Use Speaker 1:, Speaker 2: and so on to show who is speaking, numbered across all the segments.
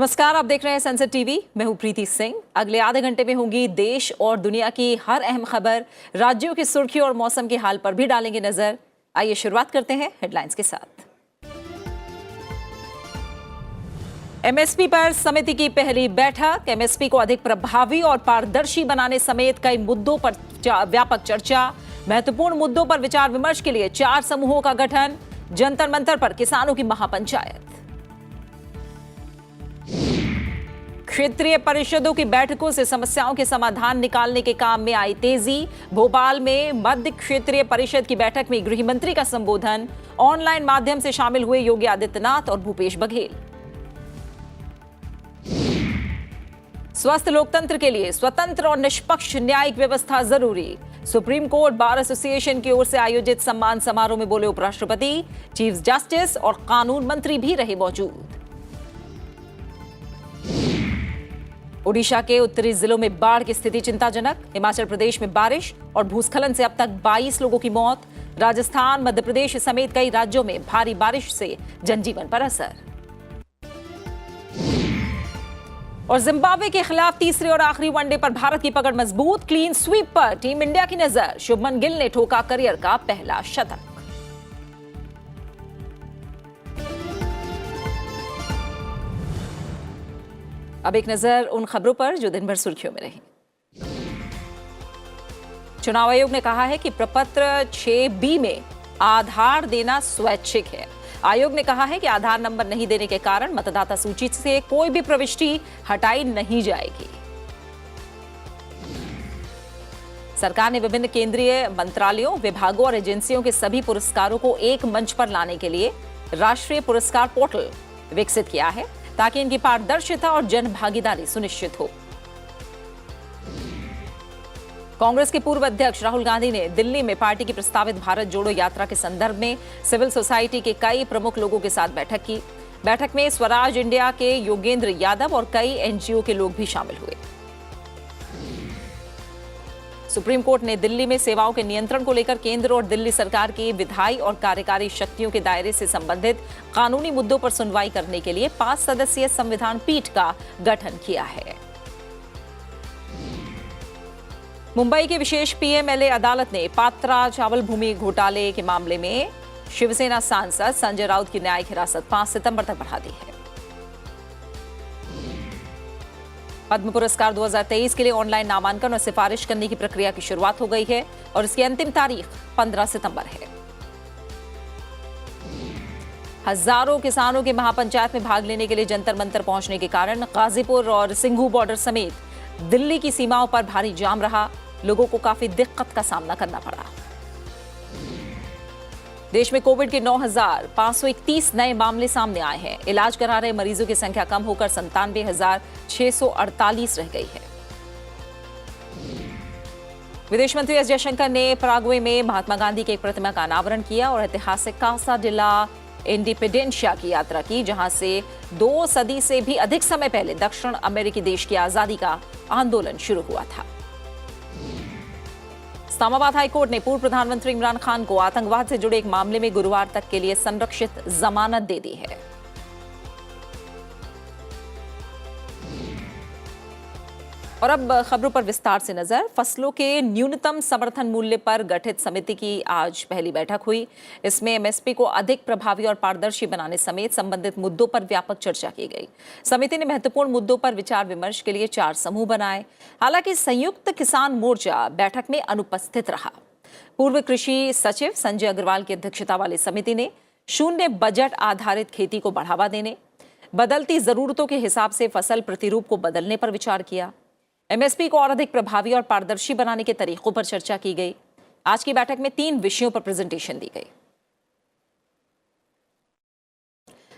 Speaker 1: नमस्कार, आप देख रहे हैं सनसेट टीवी। मैं हूं प्रीति सिंह। अगले आधे घंटे में होंगी देश और दुनिया की हर अहम खबर, राज्यों की सुर्खी और मौसम के हाल पर भी डालेंगे नजर। आइए शुरुआत करते हैं हेडलाइंस के साथ। एमएसपी पर समिति की पहली बैठक। एमएसपी को अधिक प्रभावी और पारदर्शी बनाने समेत कई मुद्दों पर व्यापक चर्चा। महत्वपूर्ण मुद्दों पर विचार विमर्श के लिए 4 समूहों का गठन। जंतर मंतर पर किसानों की महापंचायत। क्षेत्रीय परिषदों की बैठकों से समस्याओं के समाधान निकालने के काम में आई तेजी। भोपाल में मध्य क्षेत्रीय परिषद की बैठक में गृह मंत्री का संबोधन। ऑनलाइन माध्यम से शामिल हुए योगी आदित्यनाथ और भूपेश बघेल। स्वस्थ लोकतंत्र के लिए स्वतंत्र और निष्पक्ष न्यायिक व्यवस्था जरूरी। सुप्रीम कोर्ट बार एसोसिएशन की ओर से आयोजित सम्मान समारोह में बोले उपराष्ट्रपति। चीफ जस्टिस और कानून मंत्री भी रहे मौजूद। ओडिशा के उत्तरी जिलों में बाढ़ की स्थिति चिंताजनक। हिमाचल प्रदेश में बारिश और भूस्खलन से अब तक 22 लोगों की मौत। राजस्थान, मध्य प्रदेश समेत कई राज्यों में भारी बारिश से जनजीवन पर असर। और जिम्बाब्वे के खिलाफ तीसरे और आखिरी वनडे पर भारत की पकड़ मजबूत। क्लीन स्वीप पर टीम इंडिया की नजर। शुभमन गिल ने ठोका करियर का पहला शतक। अब एक नजर उन खबरों पर जो दिन भर सुर्खियों में रही। चुनाव आयोग ने कहा है कि प्रपत्र 6B में आधार देना स्वैच्छिक है। आयोग ने कहा है कि आधार नंबर नहीं देने के कारण मतदाता सूची से कोई भी प्रविष्टि हटाई नहीं जाएगी। सरकार ने विभिन्न केंद्रीय मंत्रालयों, विभागों और एजेंसियों के सभी पुरस्कारों को एक मंच पर लाने के लिए राष्ट्रीय पुरस्कार पोर्टल विकसित किया है, ताकि इनकी पारदर्शिता और जन भागीदारी सुनिश्चित हो। कांग्रेस के पूर्व अध्यक्ष राहुल गांधी ने दिल्ली में पार्टी की प्रस्तावित भारत जोड़ो यात्रा के संदर्भ में सिविल सोसाइटी के कई प्रमुख लोगों के साथ बैठक की। बैठक में स्वराज इंडिया के योगेंद्र यादव और कई एनजीओ के लोग भी शामिल हुए। सुप्रीम कोर्ट ने दिल्ली में सेवाओं के नियंत्रण को लेकर केंद्र और दिल्ली सरकार की विधायी और कार्यकारी शक्तियों के दायरे से संबंधित कानूनी मुद्दों पर सुनवाई करने के लिए 5 सदस्यीय संविधान पीठ का गठन किया है। मुंबई की विशेष पीएमएलए अदालत ने पात्रा चावल भूमि घोटाले के मामले में शिवसेना सांसद संजय राउत की न्यायिक हिरासत 5 सितंबर तक बढ़ा दी है। पद्म पुरस्कार 2023 के लिए ऑनलाइन नामांकन और सिफारिश करने की प्रक्रिया की शुरुआत हो गई है और इसकी अंतिम तारीख 15 सितंबर है। हजारों किसानों के महापंचायत में भाग लेने के लिए जंतर मंतर पहुंचने के कारण गाजीपुर और सिंघू बॉर्डर समेत दिल्ली की सीमाओं पर भारी जाम रहा। लोगों को काफी दिक्कत का सामना करना पड़ा। देश में कोविड के 9,531 नए मामले सामने आए हैं। इलाज करा रहे मरीजों की संख्या कम होकर 97,648 रह गई है। विदेश मंत्री एस जयशंकर ने पराग्वे में महात्मा गांधी की एक प्रतिमा का अनावरण किया और ऐतिहासिक कासा डिला इंडिपेंडेंशिया की यात्रा की, जहां से 2 सदी से भी अधिक समय पहले दक्षिण अमेरिकी देश की आजादी का आंदोलन शुरू हुआ था। इस्लामाबाद हाईकोर्ट ने पूर्व प्रधानमंत्री इमरान खान को आतंकवाद से जुड़े एक मामले में गुरुवार तक के लिए संरक्षित जमानत दे दी है। और अब खबरों पर विस्तार से नजर। फसलों के न्यूनतम समर्थन मूल्य पर गठित समिति की आज पहली बैठक हुई। इसमें एमएसपी को अधिक प्रभावी और पारदर्शी बनाने समेत संबंधित मुद्दों पर व्यापक चर्चा की गई। समिति ने महत्वपूर्ण मुद्दों पर विचार विमर्श के लिए 4 समूह बनाए। हालांकि संयुक्त किसान मोर्चा बैठक में अनुपस्थित रहा। पूर्व कृषि सचिव संजय अग्रवाल की अध्यक्षता वाली समिति ने शून्य बजट आधारित खेती को बढ़ावा देने, बदलती जरूरतों के हिसाब से फसल प्रतिरूप को बदलने पर विचार किया। एमएसपी को और अधिक प्रभावी और पारदर्शी बनाने के तरीकों पर चर्चा की गई। आज की बैठक में 3 विषयों पर प्रेजेंटेशन दी गई।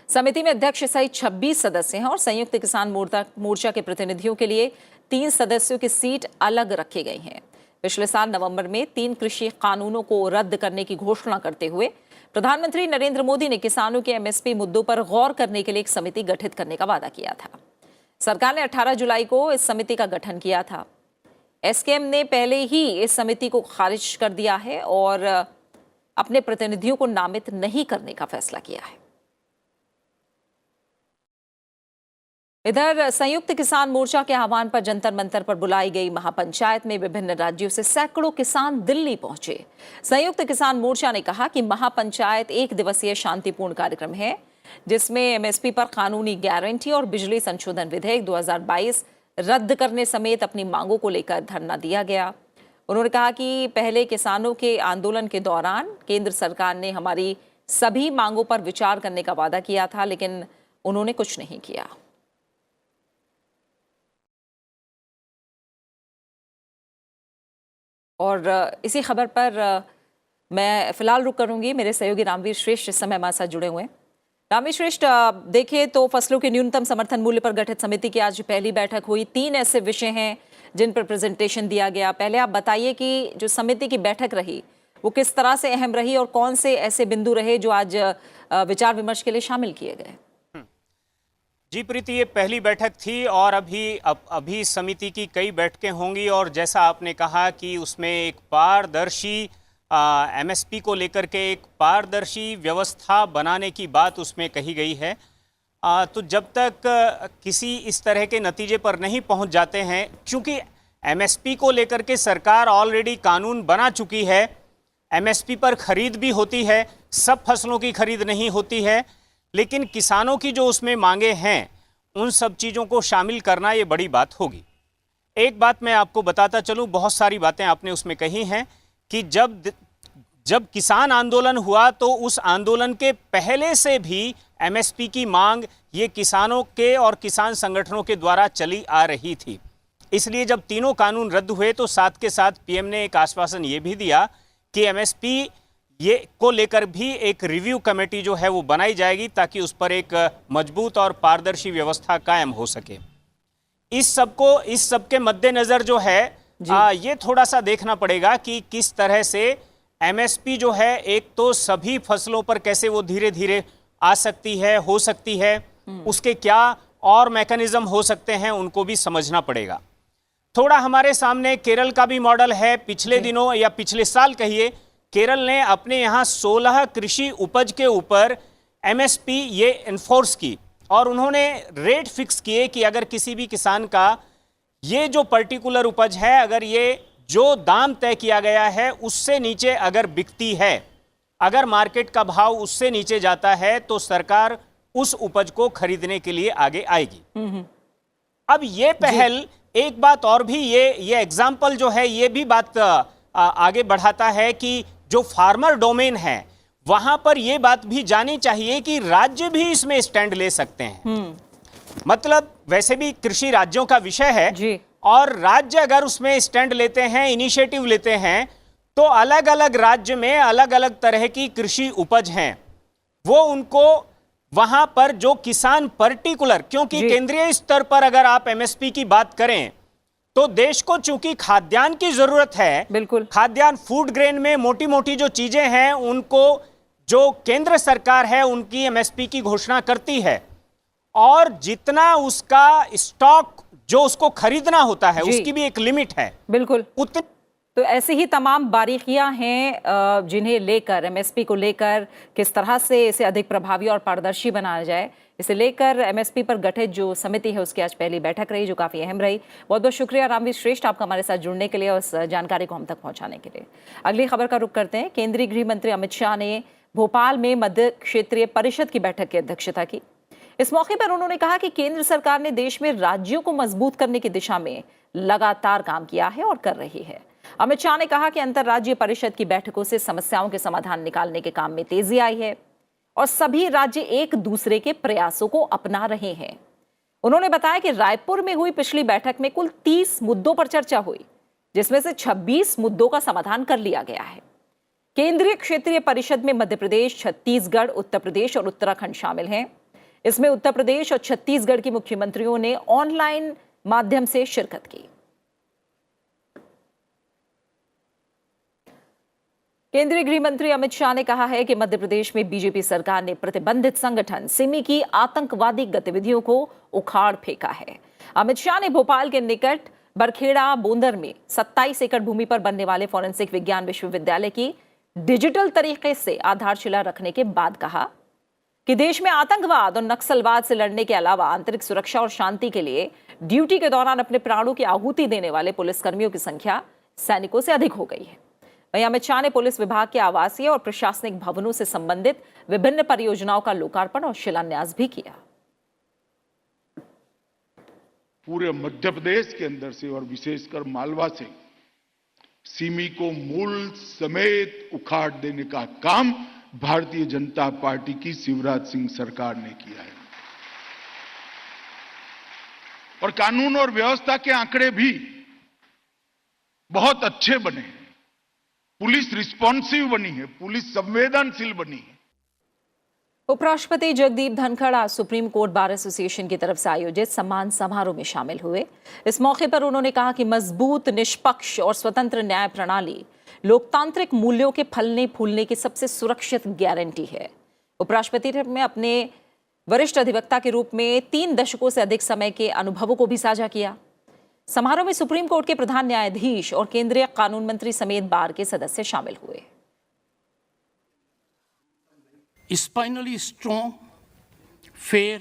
Speaker 1: समिति में अध्यक्ष सहित 26 सदस्य हैं और संयुक्त किसान मोर्चा के प्रतिनिधियों के लिए 3 सदस्यों की सीट अलग रखी गई हैं। पिछले साल नवंबर में 3 कृषि कानूनों को रद्द करने की घोषणा करते हुए प्रधानमंत्री नरेंद्र मोदी ने किसानों के एमएसपी मुद्दों पर गौर करने के लिए एक समिति गठित करने का वादा किया था। सरकार ने 18 जुलाई को इस समिति का गठन किया था। एसकेएम ने पहले ही इस समिति को खारिज कर दिया है और अपने प्रतिनिधियों को नामित नहीं करने का फैसला किया है। इधर संयुक्त किसान मोर्चा के आह्वान पर जंतर मंतर पर बुलाई गई महापंचायत में विभिन्न राज्यों से सैकड़ों किसान दिल्ली पहुंचे। संयुक्त किसान मोर्चा ने कहा कि महापंचायत एक दिवसीय शांतिपूर्ण कार्यक्रम है जिसमें एमएसपी पर कानूनी गारंटी और बिजली संशोधन विधेयक 2022 रद्द करने समेत अपनी मांगों को लेकर धरना दिया गया। उन्होंने कहा कि पहले किसानों के आंदोलन के दौरान केंद्र सरकार ने हमारी सभी मांगों पर विचार करने का वादा किया था, लेकिन उन्होंने कुछ नहीं किया। और इसी खबर पर मैं फिलहाल रुक करूंगी। मेरे सहयोगी रामवीर श्रेष्ठ इस समय हमारे साथ जुड़े हुए हैं। रामवीर श्रेष्ठ, देखें तो फसलों के न्यूनतम समर्थन मूल्य पर गठित समिति की आज पहली बैठक हुई। 3 ऐसे विषय हैं जिन पर प्रेजेंटेशन दिया गया। पहले आप बताइए कि जो समिति की बैठक रही वो किस तरह से अहम रही और कौन से ऐसे बिंदु रहे जो आज विचार विमर्श के लिए शामिल किए गए।
Speaker 2: जी प्रीति, ये पहली बैठक थी और अभी समिति की कई बैठकें होंगी और जैसा आपने कहा कि उसमें एक पारदर्शी एमएसपी को लेकर के एक पारदर्शी व्यवस्था बनाने की बात उसमें कही गई है। तो जब तक किसी इस तरह के नतीजे पर नहीं पहुंच जाते हैं, क्योंकि एमएसपी को लेकर के सरकार ऑलरेडी कानून बना चुकी है, एमएसपी पर खरीद भी होती है, सब फसलों की खरीद नहीं होती है, लेकिन किसानों की जो उसमें मांगे हैं उन सब चीज़ों को शामिल करना ये बड़ी बात होगी। एक बात मैं आपको बताता चलूँ, बहुत सारी बातें आपने उसमें कही हैं कि जब किसान आंदोलन हुआ तो उस आंदोलन के पहले से भी एमएसपी की मांग ये किसानों के और किसान संगठनों के द्वारा चली आ रही थी। इसलिए जब तीनों कानून रद्द हुए तो साथ के साथ पीएम ने एक आश्वासन ये भी दिया कि एमएसपी ये को लेकर भी एक रिव्यू कमेटी जो है वो बनाई जाएगी ताकि उस पर एक मजबूत और पारदर्शी व्यवस्था कायम हो सके। इस सब के मद्देनजर जो है ये थोड़ा सा देखना पड़ेगा कि किस तरह से एमएसपी जो है एक तो सभी फसलों पर कैसे वो धीरे धीरे आ सकती है, हो सकती है, उसके क्या और मैकेनिज्म हो सकते हैं उनको भी समझना पड़ेगा। थोड़ा हमारे सामने केरल का भी मॉडल है। पिछले दिनों या पिछले साल कहिए, केरल ने अपने यहाँ 16 कृषि उपज के ऊपर एमएसपी ये इन्फोर्स की और उन्होंने रेट फिक्स किए कि अगर किसी भी किसान का ये जो पर्टिकुलर उपज है, अगर ये जो दाम तय किया गया है उससे नीचे अगर बिकती है, अगर मार्केट का भाव उससे नीचे जाता है तो सरकार उस उपज को खरीदने के लिए आगे आएगी। अब ये पहल, एक बात और भी, ये एग्जाम्पल जो है ये भी बात आगे बढ़ाता है कि जो फार्मर डोमेन है वहां पर यह बात भी जानी चाहिए कि राज्य भी इसमें स्टैंड ले सकते हैं। मतलब वैसे भी कृषि राज्यों का विषय है जी। और राज्य अगर उसमें स्टैंड लेते हैं, इनिशिएटिव लेते हैं, तो अलग अलग राज्य में अलग अलग तरह की कृषि उपज हैं, वो उनको वहां पर जो किसान पर्टिकुलर, क्योंकि केंद्रीय स्तर पर अगर आप एमएसपी की बात करें तो देश को चूंकि खाद्यान्न की जरूरत है, बिल्कुल खाद्यान्न फूड ग्रेन में मोटी मोटी जो चीजें हैं उनको जो केंद्र सरकार है उनकी एमएसपी की घोषणा करती है और जितना उसका स्टॉक जो उसको खरीदना होता है उसकी भी एक लिमिट है, बिल्कुल तो ऐसी ही तमाम बारीकियां हैं जिन्हें लेकर एमएसपी को लेकर किस तरह से इसे अधिक प्रभावी और पारदर्शी बनाया जाए, इसे लेकर एमएसपी पर गठित जो समिति है उसकी आज पहली बैठक रही जो काफी अहम रही। बहुत बहुत शुक्रिया रामवीर श्रेष्ठ आपका हमारे साथ जुड़ने के लिए और उस जानकारी को हम तक पहुंचाने के लिए। अगली खबर का रुख करते हैं। केंद्रीय गृह मंत्री अमित शाह ने भोपाल में मध्य क्षेत्रीय परिषद की बैठक की अध्यक्षता की। इस मौके पर उन्होंने कहा कि केंद्र सरकार ने देश में राज्यों को मजबूत करने की दिशा में लगातार काम किया है और कर रही है। अमित शाह ने कहा कि अंतर्राज्यीय परिषद की बैठकों से समस्याओं के समाधान निकालने के काम में तेजी आई है और सभी राज्य एक दूसरे के प्रयासों को अपना रहे हैं। उन्होंने बताया कि रायपुर में हुई पिछली बैठक में कुल 30 मुद्दों पर चर्चा हुई, जिसमें से 26 मुद्दों का समाधान कर लिया गया है। केंद्रीय क्षेत्रीय परिषद में मध्य प्रदेश, छत्तीसगढ़, उत्तर प्रदेश और उत्तराखंड शामिल हैं। इसमें उत्तर प्रदेश और छत्तीसगढ़ के मुख्यमंत्रियों ने ऑनलाइन माध्यम से शिरकत की। केंद्रीय गृह मंत्री अमित शाह ने कहा है कि मध्य प्रदेश में बीजेपी सरकार ने प्रतिबंधित संगठन सिमी की आतंकवादी गतिविधियों को उखाड़ फेंका है। अमित शाह ने भोपाल के निकट बरखेड़ा बोंदर में 27 एकड़ भूमि पर बनने वाले फॉरेंसिक विज्ञान विश्वविद्यालय की डिजिटल तरीके से आधारशिला रखने के बाद कहा
Speaker 1: कि देश में आतंकवाद और नक्सलवाद से लड़ने के अलावा आंतरिक सुरक्षा और शांति के लिए ड्यूटी के दौरान अपने प्राणों की आहुति देने वाले पुलिसकर्मियों की संख्या सैनिकों से अधिक हो गई है। वहीं अमित शाह ने पुलिस विभाग के आवासीय और प्रशासनिक भवनों से संबंधित विभिन्न परियोजनाओं का लोकार्पण और शिलान्यास भी किया।
Speaker 3: पूरे मध्य प्रदेश के अंदर से और विशेषकर मालवा से सिमी को मूल समेत उखाड़ देने का काम भारतीय जनता पार्टी की शिवराज सिंह सरकार ने किया है। और कानून और व्यवस्था के आंकड़े भी बहुत अच्छे बने हैं। पुलिस रिस्पॉन्सिव बनी है, पुलिस संवेदनशील बनी है।
Speaker 1: उपराष्ट्रपति जगदीप धनखड़ आज सुप्रीम कोर्ट बार एसोसिएशन की तरफ से आयोजित सम्मान समारोह में शामिल हुए। इस मौके पर उन्होंने कहा कि मजबूत, निष्पक्ष और स्वतंत्र न्याय प्रणाली लोकतांत्रिक मूल्यों के फलने फूलने की सबसे सुरक्षित गारंटी है। उपराष्ट्रपति ने अपने वरिष्ठ अधिवक्ता के रूप में 3 दशकों से अधिक समय के अनुभवों को भी साझा किया। समारोह में सुप्रीम कोर्ट के प्रधान न्यायाधीश और केंद्रीय कानून मंत्री समेत बार के सदस्य शामिल हुए।
Speaker 4: Spinally strong, fair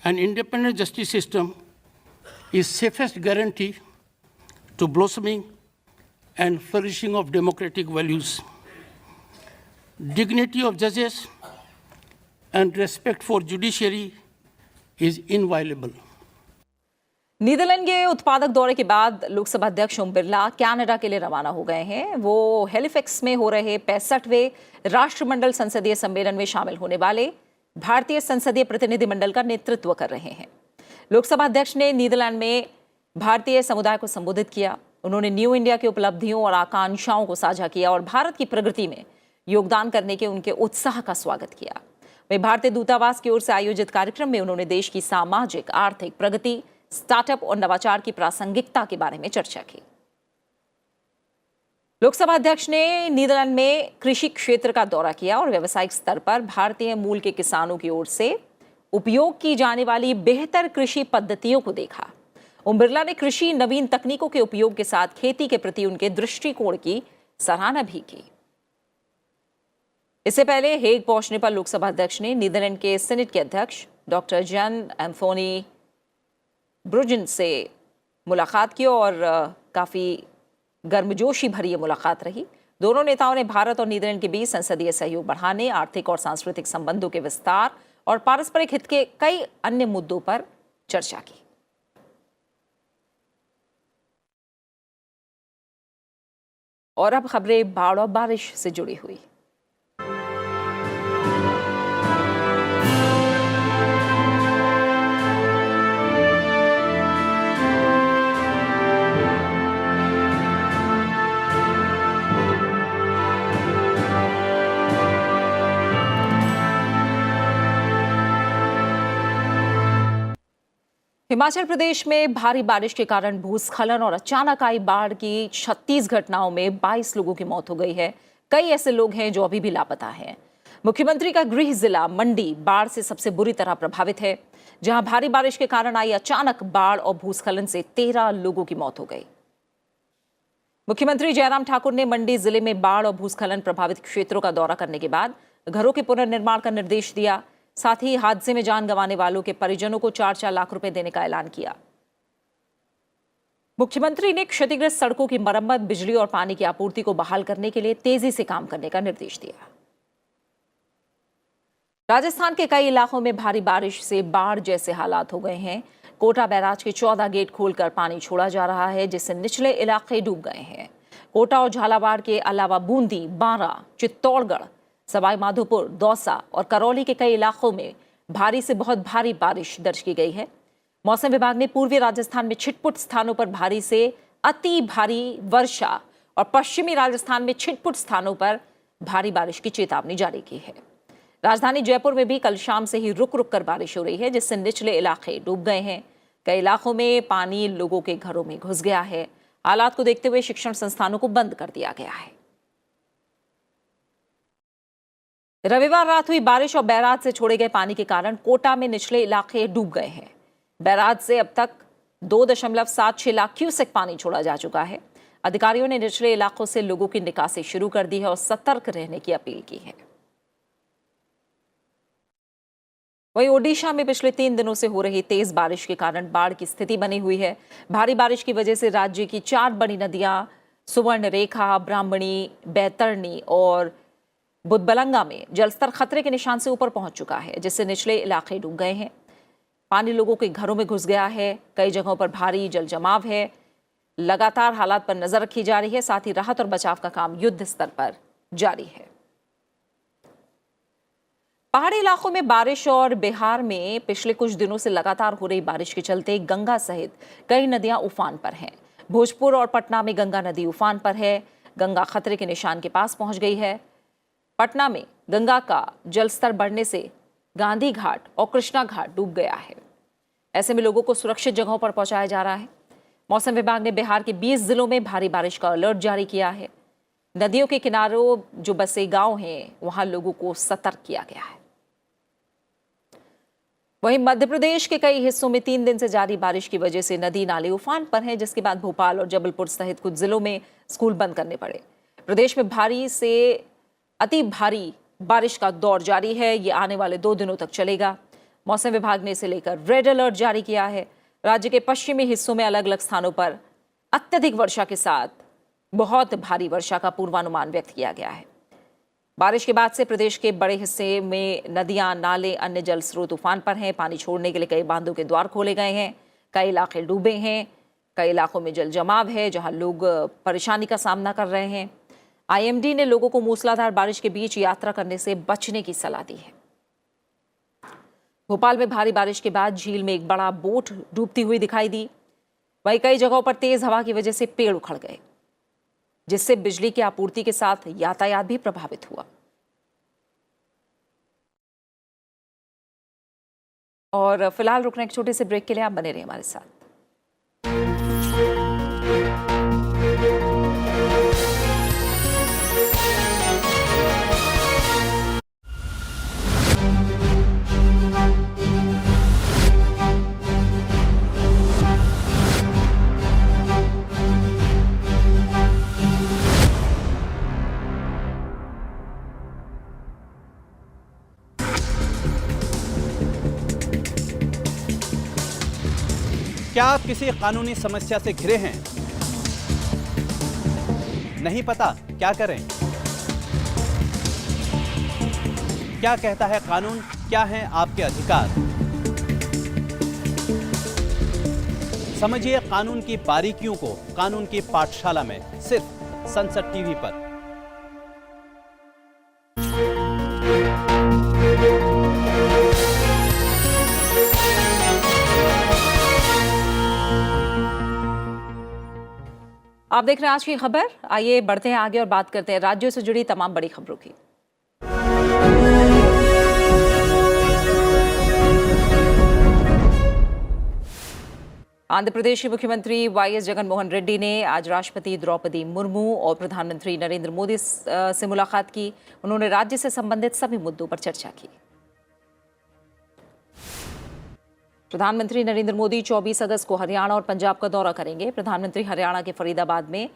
Speaker 4: and independent justice system is safest guarantee to blossoming and flourishing of democratic values. Dignity of judges and respect for judiciary is inviolable.
Speaker 1: Netherland के उत्पादक दौरे के बाद लोकसभा अध्यक्ष ओम बिरला कनाडा के लिए रवाना हो गए हैं। वो हैलिफैक्स में हो रहे 65वें राष्ट्रमंडल संसदीय सम्मेलन में शामिल होने वाले भारतीय संसदीय प्रतिनिधिमंडल का नेतृत्व कर रहे हैं। लोकसभा अध्यक्ष ने नीदरलैंड में भारतीय समुदाय को संबोधित किया। उन्होंने न्यू इंडिया की उपलब्धियों और आकांक्षाओं को साझा किया और भारत की प्रगति में योगदान करने के उनके उत्साह का स्वागत किया। वहीं भारतीय दूतावास की ओर से आयोजित कार्यक्रम में उन्होंने देश की सामाजिक आर्थिक प्रगति, स्टार्टअप और नवाचार की प्रासंगिकता के बारे में चर्चा की। लोकसभा अध्यक्ष ने नीदरलैंड में कृषि क्षेत्र का दौरा किया और व्यावसायिक स्तर पर भारतीय मूल के किसानों की ओर से उपयोग की जाने वाली बेहतर कृषि पद्धतियों को देखा। ओम बिरला ने कृषि नवीन तकनीकों के उपयोग के साथ खेती के प्रति उनके दृष्टिकोण की सराहना भी की। इससे पहले हेग पहुंचने पर लोकसभा अध्यक्ष ने नीदरलैंड के सीनेट के अध्यक्ष डॉक्टर जन एंथोनी ब्रुजन से मुलाकात की और काफी गर्मजोशी भरी ये मुलाकात रही। दोनों नेताओं ने भारत और नीदरलैंड के बीच संसदीय सहयोग बढ़ाने, आर्थिक और सांस्कृतिक संबंधों के विस्तार और पारस्परिक हित के कई अन्य मुद्दों पर चर्चा की। और अब खबरें बाढ़ और बारिश से जुड़ी हुई। हिमाचल प्रदेश में भारी बारिश के कारण भूस्खलन और अचानक आई बाढ़ की 36 घटनाओं में 22 लोगों की मौत हो गई है। कई ऐसे लोग हैं जो अभी भी लापता हैं। मुख्यमंत्री का गृह जिला मंडी बाढ़ से सबसे बुरी तरह प्रभावित है, जहां भारी बारिश के कारण आई अचानक बाढ़ और भूस्खलन से 13 लोगों की मौत हो गई। मुख्यमंत्री जयराम ठाकुर ने मंडी जिले में बाढ़ और भूस्खलन प्रभावित क्षेत्रों का दौरा करने के बाद घरों के पुनर्निर्माण का निर्देश दिया। साथ ही हादसे में जान गंवाने वालों के परिजनों को 4-4 लाख रुपए देने का ऐलान किया। मुख्यमंत्री ने क्षतिग्रस्त सड़कों की मरम्मत, बिजली और पानी की आपूर्ति को बहाल करने के लिए तेजी से काम करने का निर्देश दिया। राजस्थान के कई इलाकों में भारी बारिश से बाढ़ जैसे हालात हो गए हैं। कोटा बैराज के 14 गेट खोलकर पानी छोड़ा जा रहा है, जिससे निचले इलाके डूब गए हैं। कोटा और झालावाड़ के अलावा बूंदी, बारां, चित्तौड़गढ़, सवाई माधोपुर, दौसा और करौली के कई इलाकों में भारी से बहुत भारी बारिश दर्ज की गई है। मौसम विभाग ने पूर्वी राजस्थान में छिटपुट स्थानों पर भारी से अति भारी वर्षा और पश्चिमी राजस्थान में छिटपुट स्थानों पर भारी बारिश की चेतावनी जारी की है। राजधानी जयपुर में भी कल शाम से ही रुक रुक कर बारिश हो रही है, जिससे निचले इलाके डूब गए हैं। कई इलाकों में पानी लोगों के घरों में घुस गया है। हालात को देखते हुए शिक्षण संस्थानों को बंद कर दिया गया है। रविवार रात हुई बारिश और बैराज से छोड़े गए पानी के कारण कोटा में निचले इलाके डूब गए हैं। बैराज से अब तक 2.76 लाख क्यूसेक पानी छोड़ा जा चुका है। अधिकारियों ने निचले इलाकों से लोगों की निकासी शुरू कर दी है और सतर्क रहने की अपील की है। वहीं ओडिशा में पिछले 3 दिनों से हो रही तेज बारिश के कारण बाढ़ की स्थिति बनी हुई है। भारी बारिश की वजह से राज्य की 4 बड़ी नदियां सुवर्णरेखा, ब्राह्मणी, बैतरणी और बुधबलंगा में जलस्तर खतरे के निशान से ऊपर पहुंच चुका है, जिससे निचले इलाके डूब गए हैं। पानी लोगों के घरों में घुस गया है। कई जगहों पर भारी जल जमाव है। लगातार हालात पर नजर रखी जा रही है। साथ ही राहत और बचाव का काम युद्ध स्तर पर जारी है। पहाड़ी इलाकों में बारिश और बिहार में पिछले कुछ दिनों से लगातार हो रही बारिश के चलते गंगा सहित कई नदियां उफान पर हैं। भोजपुर और पटना में गंगा नदी उफान पर है। गंगा खतरे के निशान के पास पहुंच गई है। पटना में गंगा का जलस्तर बढ़ने से गांधी घाट और कृष्णा घाट डूब गया है। ऐसे में लोगों को सुरक्षित जगहों पर पहुंचाया जा रहा है। मौसम विभाग ने बिहार के 20 जिलों में भारी बारिश का अलर्ट जारी किया है। नदियों के किनारों जो बसे गांव हैं, वहां लोगों को सतर्क किया गया है। वहीं मध्य प्रदेश के कई हिस्सों में 3 दिन से जारी बारिश की वजह से नदी नाले उफान पर हैं, जिसके बाद भोपाल और जबलपुर सहित कुछ जिलों में स्कूल बंद करने पड़े। प्रदेश में भारी से अति भारी बारिश का दौर जारी है। ये आने वाले 2 दिनों तक चलेगा। मौसम विभाग ने इसे लेकर रेड अलर्ट जारी किया है। राज्य के पश्चिमी हिस्सों में अलग अलग स्थानों पर अत्यधिक वर्षा के साथ बहुत भारी वर्षा का पूर्वानुमान व्यक्त किया गया है। बारिश के बाद से प्रदेश के बड़े हिस्से में नदियां, नाले, अन्य जल स्रोत उफान पर हैं। पानी छोड़ने के लिए कई बांधों के द्वार खोले गए हैं। कई इलाके डूबे हैं। कई इलाकों में जल जमाव है, जहां लोग परेशानी का सामना कर रहे हैं। आईएमडी ने लोगों को मूसलाधार बारिश के बीच यात्रा करने से बचने की सलाह दी है। भोपाल में भारी बारिश के बाद झील में एक बड़ा बोट डूबती हुई दिखाई दी। वहीं कई जगहों पर तेज हवा की वजह से पेड़ उखड़ गए, जिससे बिजली की आपूर्ति के साथ यातायात भी प्रभावित हुआ। और फिलहाल रुकने एक छोटे से ब्रेक के लिए आप बने रहिए हमारे साथ।
Speaker 5: क्या आप किसी कानूनी समस्या से घिरे हैं? नहीं पता क्या करें? क्या कहता है कानून? क्या हैं आपके अधिकार? समझिए कानून की बारीकियों को कानून की पाठशाला में, सिर्फ संसद टीवी पर।
Speaker 1: आप देख रहे हैं आज की खबर। आइए बढ़ते हैं आगे और बात करते हैं राज्यों से जुड़ी तमाम बड़ी खबरों की। आंध्र प्रदेश के मुख्यमंत्री वाईएस जगनमोहन रेड्डी ने आज राष्ट्रपति द्रौपदी मुर्मू और प्रधानमंत्री नरेंद्र मोदी से मुलाकात की। उन्होंने राज्य से संबंधित सभी मुद्दों पर चर्चा की। प्रधानमंत्री नरेंद्र मोदी 24 अगस्त को हरियाणा और पंजाब का दौरा करेंगे। प्रधानमंत्री हरियाणा के फरीदाबाद में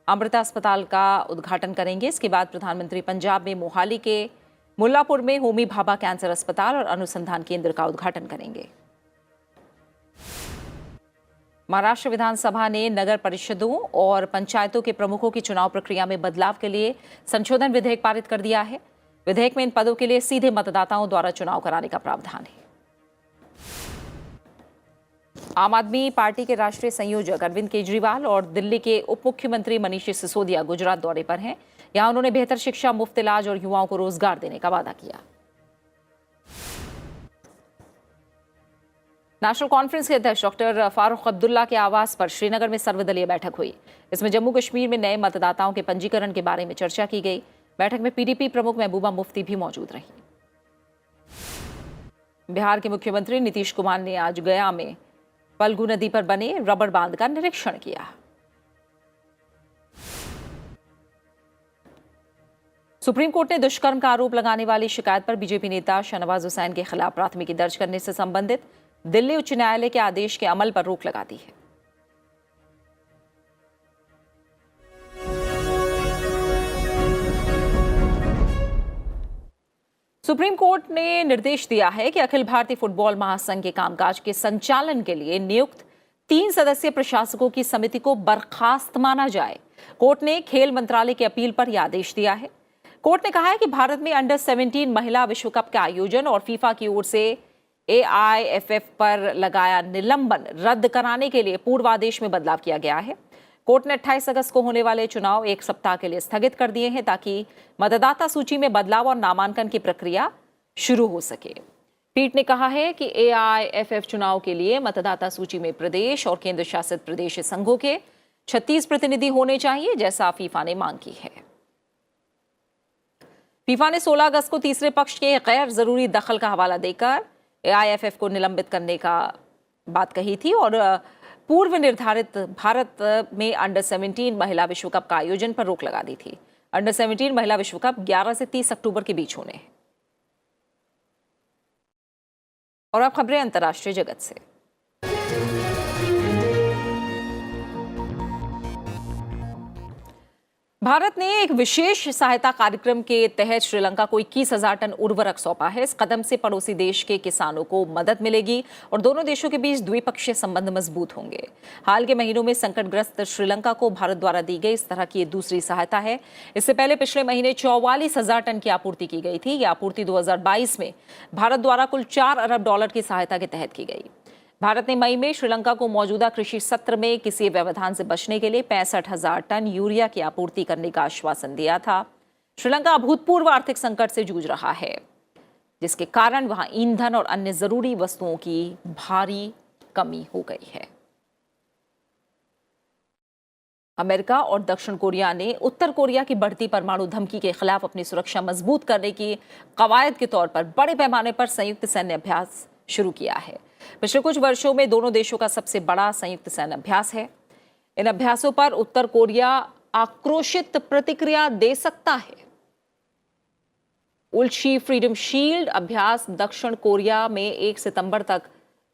Speaker 1: अमृता अस्पताल का उद्घाटन करेंगे। इसके बाद प्रधानमंत्री पंजाब में मोहाली के मुल्लापुर में होमी भाभा कैंसर अस्पताल और अनुसंधान केंद्र का उद्घाटन करेंगे। महाराष्ट्र विधानसभा ने नगर परिषदों और पंचायतों के प्रमुखों की चुनाव प्रक्रिया में बदलाव के लिए संशोधन विधेयक पारित कर दिया है। विधेयक में इन पदों के लिए सीधे मतदाताओं द्वारा चुनाव कराने का प्रावधान है। आम आदमी पार्टी के राष्ट्रीय संयोजक अरविंद केजरीवाल और दिल्ली के उप मुख्यमंत्री मनीष सिसोदिया गुजरात दौरे पर हैं। यहां उन्होंने बेहतर शिक्षा, मुफ्त इलाज और युवाओं को रोजगार देने का वादा किया। नेशनल कॉन्फ्रेंस के अध्यक्ष डॉक्टर फारूक अब्दुल्ला के आवास पर श्रीनगर में सर्वदलीय बैठक हुई। इसमें जम्मू कश्मीर में नए मतदाताओं के पंजीकरण के बारे में चर्चा की गई। बैठक में पीडीपी प्रमुख महबूबा मुफ्ती भी मौजूद रही। बिहार के मुख्यमंत्री नीतीश कुमार ने आज गया में फल्गु नदी पर बने रबड़ बांध का निरीक्षण किया। सुप्रीम कोर्ट ने दुष्कर्म का आरोप लगाने वाली शिकायत पर बीजेपी नेता शाहनवाज हुसैन के खिलाफ प्राथमिकी दर्ज करने से संबंधित दिल्ली उच्च न्यायालय के आदेश के अमल पर रोक लगा दी है। सुप्रीम कोर्ट ने निर्देश दिया है कि अखिल भारतीय फुटबॉल महासंघ के कामकाज के संचालन के लिए नियुक्त 3 सदस्यीय प्रशासकों की समिति को बर्खास्त माना जाए। कोर्ट ने खेल मंत्रालय की अपील पर यह आदेश दिया है। कोर्ट ने कहा है कि भारत में अंडर 17 महिला विश्व कप के आयोजन और फीफा की ओर से AIFF पर लगाया निलंबन रद्द कराने के लिए पूर्वादेश में बदलाव किया गया है। कोर्ट ने 28 अगस्त को होने वाले चुनाव 1 सप्ताह के लिए स्थगित कर दिए हैं ताकि मतदाता सूची में बदलाव और नामांकन की प्रक्रिया शुरू हो सके। पीठ ने कहा है कि AIFF चुनाव के लिए मतदाता सूची में प्रदेश और केंद्र शासित प्रदेश संघों के 36 प्रतिनिधि होने चाहिए, जैसा फीफा ने मांग की है। फीफा ने 16 अगस्त को तीसरे पक्ष के गैर जरूरी दखल का हवाला देकर AIFF को निलंबित करने का बात कही थी और पूर्व निर्धारित भारत में अंडर 17 महिला विश्व कप का आयोजन पर रोक लगा दी थी। अंडर 17 महिला विश्व कप 11 से 30 अक्टूबर के बीच होने हैं। और अब खबरें अंतर्राष्ट्रीय जगत से। भारत ने एक विशेष सहायता कार्यक्रम के तहत श्रीलंका को 21,000 टन उर्वरक सौंपा है। इस कदम से पड़ोसी देश के किसानों को मदद मिलेगी और दोनों देशों के बीच द्विपक्षीय संबंध मजबूत होंगे। हाल के महीनों में संकटग्रस्त श्रीलंका को भारत द्वारा दी गई इस तरह की दूसरी सहायता है। इससे पहले पिछले महीने 44,000 टन की आपूर्ति की गई थी। यह आपूर्ति 2022 में भारत द्वारा कुल $4 अरब की सहायता के तहत की गई। भारत ने मई में श्रीलंका को मौजूदा कृषि सत्र में किसी व्यवधान से बचने के लिए 65,000 टन यूरिया की आपूर्ति करने का आश्वासन दिया था। श्रीलंका अभूतपूर्व आर्थिक संकट से जूझ रहा है, जिसके कारण वहां ईंधन और अन्य जरूरी वस्तुओं की भारी कमी हो गई है। अमेरिका और दक्षिण कोरिया ने उत्तर कोरिया की बढ़ती परमाणु धमकी के खिलाफ अपनी सुरक्षा मजबूत करने की कवायद के तौर पर बड़े पैमाने पर संयुक्त सैन्य अभ्यास शुरू किया है। पिछले कुछ वर्षों में दोनों देशों का सबसे बड़ा संयुक्त सैन्य अभ्यास है। इन अभ्यासों पर उत्तर कोरिया आक्रोशित प्रतिक्रिया दे सकता है। उल्ची फ्रीडम शील्ड अभ्यास दक्षिण कोरिया में 1 सितंबर तक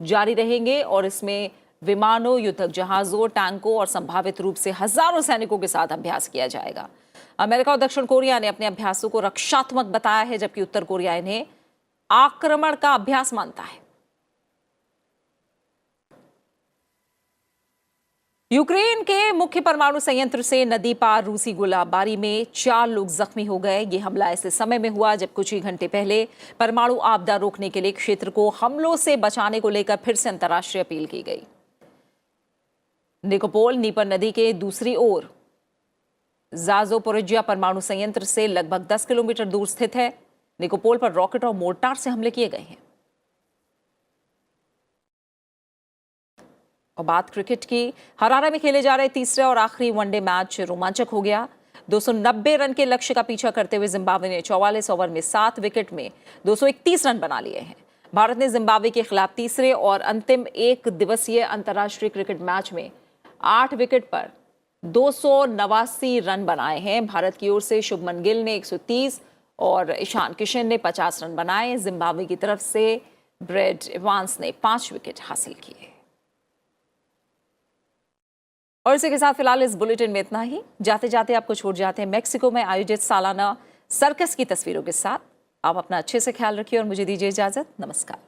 Speaker 1: जारी रहेंगे और इसमें विमानों, युद्धक जहाजों, टैंकों और संभावित रूप से हजारों सैनिकों के साथ अभ्यास किया जाएगा। अमेरिका और दक्षिण कोरिया ने अपने अभ्यासों को रक्षात्मक बताया है, जबकि उत्तर कोरिया इन्हें आक्रमण का अभ्यास मानता है। यूक्रेन के मुख्य परमाणु संयंत्र से नदी पार रूसी गोलाबारी में 4 लोग जख्मी हो गए। ये हमला ऐसे समय में हुआ जब कुछ ही घंटे पहले परमाणु आपदा रोकने के लिए क्षेत्र को हमलों से बचाने को लेकर फिर से अंतर्राष्ट्रीय अपील की गई। निकोपोल नीपर नदी के दूसरी ओर ज़ापोरिज्जिया परमाणु संयंत्र से लगभग 10 किलोमीटर दूर स्थित है। निकोपोल पर रॉकेट और मोर्टार से हमले किए गए हैं। और बात क्रिकेट की। हरारा में खेले जा रहे तीसरे और आखिरी वनडे मैच रोमांचक हो गया। 290 रन के लक्ष्य का पीछा करते हुए जिम्बाब्वे ने 44 ओवर में 7 विकेट में 231 रन बना लिए हैं। भारत ने जिम्बाब्वे के खिलाफ तीसरे और अंतिम 1 दिवसीय अंतर्राष्ट्रीय क्रिकेट मैच में 8 विकेट पर 289 रन बनाए हैं। भारत की ओर से शुभमन गिल ने 130 और ईशान किशन ने 50 रन बनाए। जिम्बाब्वे की तरफ से ब्रेड इवांस ने 5 विकेट हासिल किए। और इसी के साथ फिलहाल इस बुलेटिन में इतना ही। जाते जाते आपको छोड़ जाते हैं मेक्सिको में आयोजित सालाना सर्कस की तस्वीरों के साथ। आप अपना अच्छे से ख्याल रखिए और मुझे दीजिए इजाजत। नमस्कार।